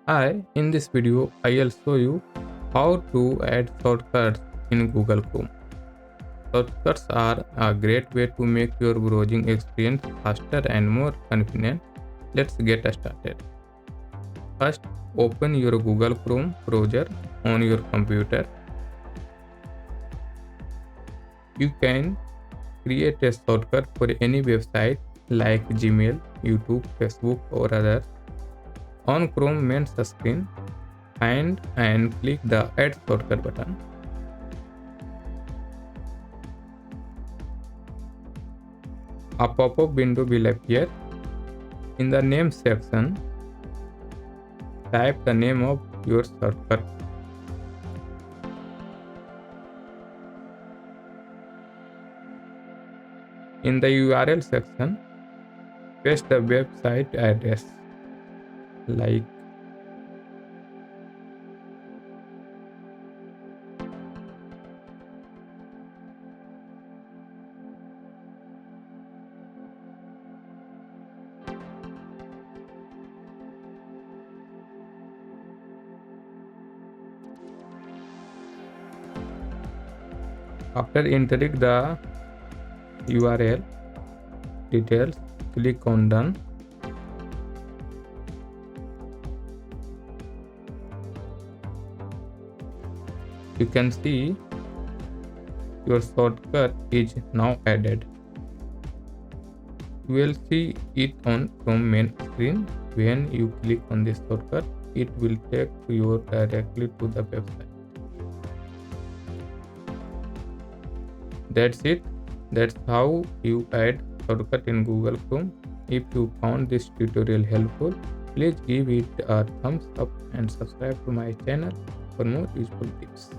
In this video, I'll show you how to add shortcuts in Google Chrome. Shortcuts are a great way to make your browsing experience faster and more convenient. Let's get started. First, open your Google Chrome browser on your computer. You can create a shortcut for any website like Gmail, YouTube, Facebook, or others. On Chrome main screen, find and click the Add Shortcut button. A pop-up window will appear. In the name section, type the name of your shortcut. In the URL section, paste the website address like after entering the URL details, click on done. You can see your shortcut is now added. You will see it on Chrome main screen. When you click on this shortcut, it will take you directly to the website. That's it. That's how you add shortcut in Google Chrome. If you found this tutorial helpful, please give it a thumbs up and subscribe to my channel for more useful tips.